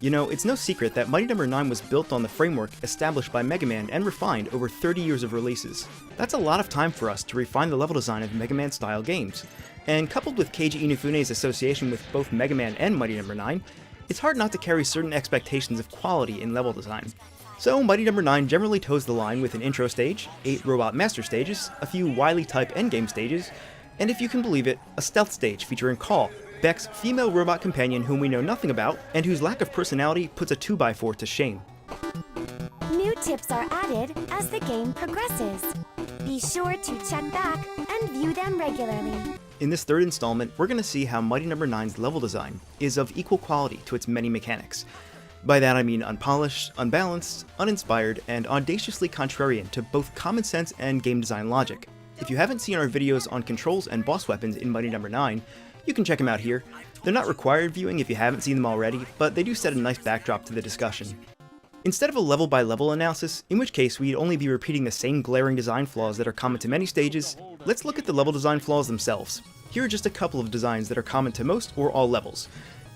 You know, it's no secret that Mighty No. 9 was built on the framework established by Mega Man and refined over 30 years of releases. That's a lot of time for us to refine the level design of Mega Man-style games, and coupled with Keiji Inufune's association with both Mega Man and Mighty No. 9, it's hard not to carry certain expectations of quality in level design. So Mighty No. 9 generally toes the line with an intro stage, 8 robot master stages, a few Wily-type endgame stages, and if you can believe it, a stealth stage featuring Call, Beck's female robot companion whom we know nothing about, and whose lack of personality puts a 2x4 to shame. New tips are added as the game progresses. Be sure to check back and view them regularly. In this third installment, we're going to see how Mighty No. 9's level design is of equal quality to its many mechanics. By that I mean unpolished, unbalanced, uninspired, and audaciously contrarian to both common sense and game design logic. If you haven't seen our videos on controls and boss weapons in Mighty No. 9, you can check them out here. They're not required viewing if you haven't seen them already, but they do set a nice backdrop to the discussion. Instead of a level-by-level analysis, in which case we'd only be repeating the same glaring design flaws that are common to many stages, let's look at the level design flaws themselves. Here are just a couple of designs that are common to most or all levels.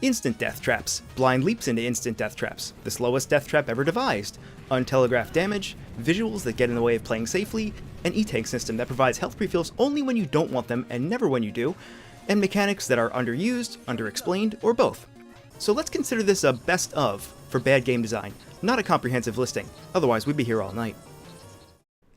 Instant death traps, blind leaps into instant death traps, the slowest death trap ever devised, untelegraphed damage, visuals that get in the way of playing safely, an E-tank system that provides health refills only when you don't want them and never when you do, and mechanics that are underused, underexplained, or both. So let's consider this a best of for bad game design, not a comprehensive listing, otherwise we'd be here all night.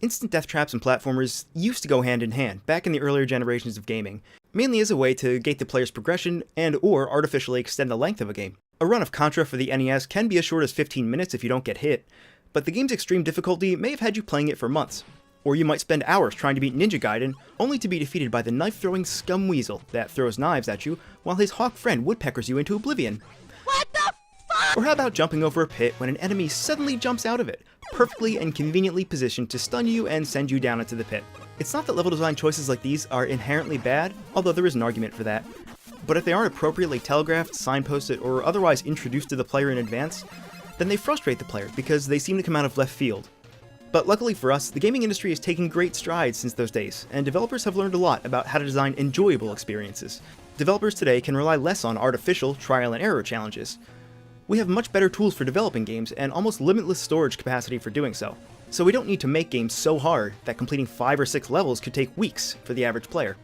Instant death traps and platformers used to go hand in hand back in the earlier generations of gaming, mainly as a way to gate the player's progression and or artificially extend the length of a game. A run of Contra for the NES can be as short as 15 minutes if you don't get hit, but the game's extreme difficulty may have had you playing it for months. Or you might spend hours trying to beat Ninja Gaiden, only to be defeated by the knife-throwing scum weasel that throws knives at you while his hawk friend woodpeckers you into oblivion. What the fuck? Or how about jumping over a pit when an enemy suddenly jumps out of it, perfectly and conveniently positioned to stun you and send you down into the pit. It's not that level design choices like these are inherently bad, although there is an argument for that, but if they aren't appropriately telegraphed, signposted, or otherwise introduced to the player in advance, then they frustrate the player because they seem to come out of left field. But luckily for us, the gaming industry has taken great strides since those days, and developers have learned a lot about how to design enjoyable experiences. Developers today can rely less on artificial trial and error challenges. We have much better tools for developing games and almost limitless storage capacity for doing so. So we don't need to make games so hard that completing 5 or 6 levels could take weeks for the average player.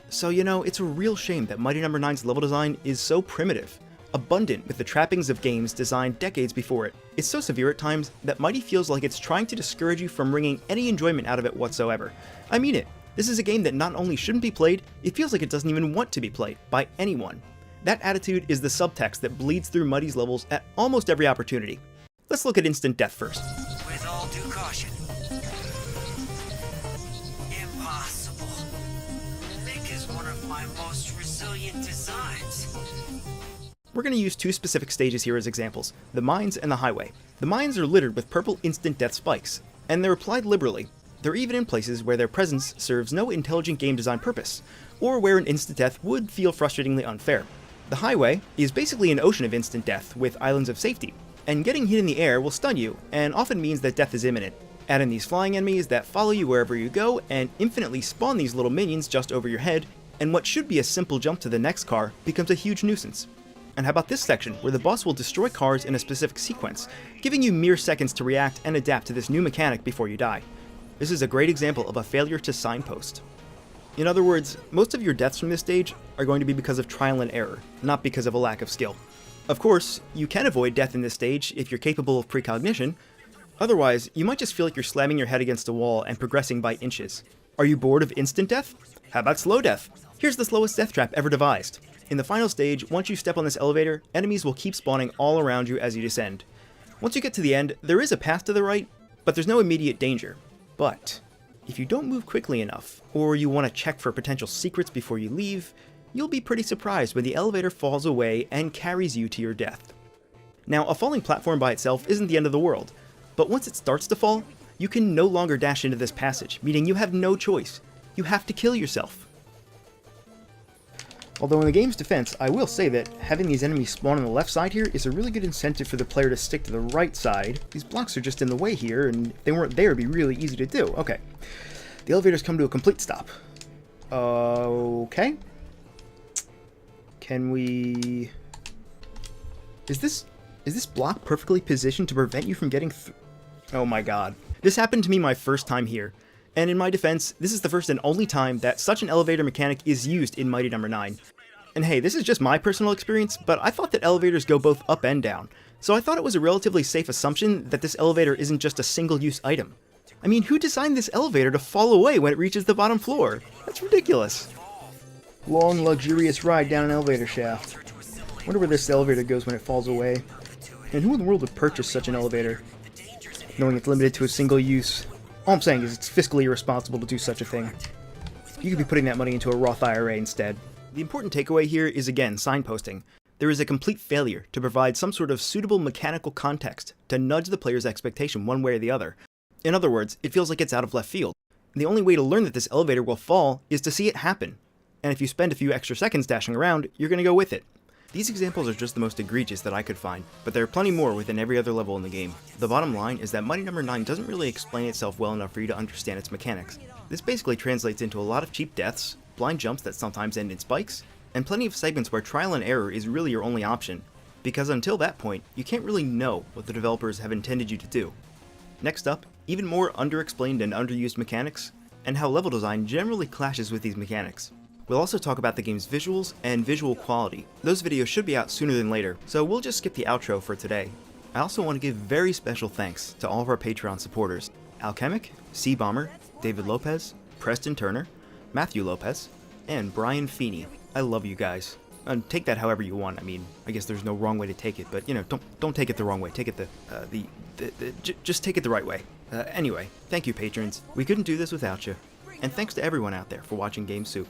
So you know, it's a real shame that Mighty No. 9's level design is so primitive, abundant with the trappings of games designed decades before it. It's so severe at times that Mighty feels like it's trying to discourage you from wringing any enjoyment out of it whatsoever. I mean it. This is a game that not only shouldn't be played, it feels like it doesn't even want to be played by anyone. That attitude is the subtext that bleeds through Mighty's levels at almost every opportunity. Let's look at instant death first. With all due caution. Impossible. Nick is one of my most resilient designs. We're going to use 2 specific stages here as examples, the mines and the highway. The mines are littered with purple instant death spikes, and they're applied liberally. They're even in places where their presence serves no intelligent game design purpose, or where an instant death would feel frustratingly unfair. The highway is basically an ocean of instant death with islands of safety, and getting hit in the air will stun you, and often means that death is imminent. Add in these flying enemies that follow you wherever you go, and infinitely spawn these little minions just over your head, and what should be a simple jump to the next car becomes a huge nuisance. And how about this section, where the boss will destroy cars in a specific sequence, giving you mere seconds to react and adapt to this new mechanic before you die. This is a great example of a failure to signpost. In other words, most of your deaths from this stage are going to be because of trial and error, not because of a lack of skill. Of course, you can avoid death in this stage if you're capable of precognition. Otherwise, you might just feel like you're slamming your head against a wall and progressing by inches. Are you bored of instant death? How about slow death? Here's the slowest death trap ever devised. In the final stage, once you step on this elevator, enemies will keep spawning all around you as you descend. Once you get to the end, there is a path to the right, but there's no immediate danger. But if you don't move quickly enough, or you want to check for potential secrets before you leave, you'll be pretty surprised when the elevator falls away and carries you to your death. Now, a falling platform by itself isn't the end of the world, but once it starts to fall, you can no longer dash into this passage, meaning you have no choice. You have to kill yourself. Although in the game's defense, I will say that having these enemies spawn on the left side here is a really good incentive for the player to stick to the right side. These blocks are just in the way here, and if they weren't there, it'd be really easy to do. Okay. The elevator's come to a complete stop. Okay. Can we... Is this Is this block perfectly positioned to prevent you from getting Oh my god. This happened to me my first time here, and in my defense, this is the first and only time that such an elevator mechanic is used in Mighty Number 9. And hey, this is just my personal experience, but I thought that elevators go both up and down, so I thought it was a relatively safe assumption that this elevator isn't just a single-use item. I mean, who designed this elevator to fall away when it reaches the bottom floor? That's ridiculous. Long, luxurious ride down an elevator shaft. Wonder where this elevator goes when it falls away. And who in the world would purchase such an elevator, knowing it's limited to a single use? All I'm saying is it's fiscally irresponsible to do such a thing. You could be putting that money into a Roth IRA instead. The important takeaway here is, again, signposting. There is a complete failure to provide some sort of suitable mechanical context to nudge the player's expectation one way or the other. In other words, it feels like it's out of left field. The only way to learn that this elevator will fall is to see it happen. And if you spend a few extra seconds dashing around, you're going to go with it. These examples are just the most egregious that I could find, but there are plenty more within every other level in the game. The bottom line is that Mighty Number 9 doesn't really explain itself well enough for you to understand its mechanics. This basically translates into a lot of cheap deaths, blind jumps that sometimes end in spikes, and plenty of segments where trial and error is really your only option, because until that point, you can't really know what the developers have intended you to do. Next up, even more underexplained and underused mechanics, and how level design generally clashes with these mechanics. We'll also talk about the game's visuals and visual quality. Those videos should be out sooner than later, so we'll just skip the outro for today. I also want to give very special thanks to all of our Patreon supporters: Alchemic, C Bomber, David Lopez, Preston Turner, Matthew Lopez, and Brian Feeney. I love you guys. And take that however you want. I mean, I guess there's no wrong way to take it, but you know, don't take it the wrong way. Take it just take it the right way. Anyway, thank you patrons. We couldn't do this without you. And thanks to everyone out there for watching Game Soup.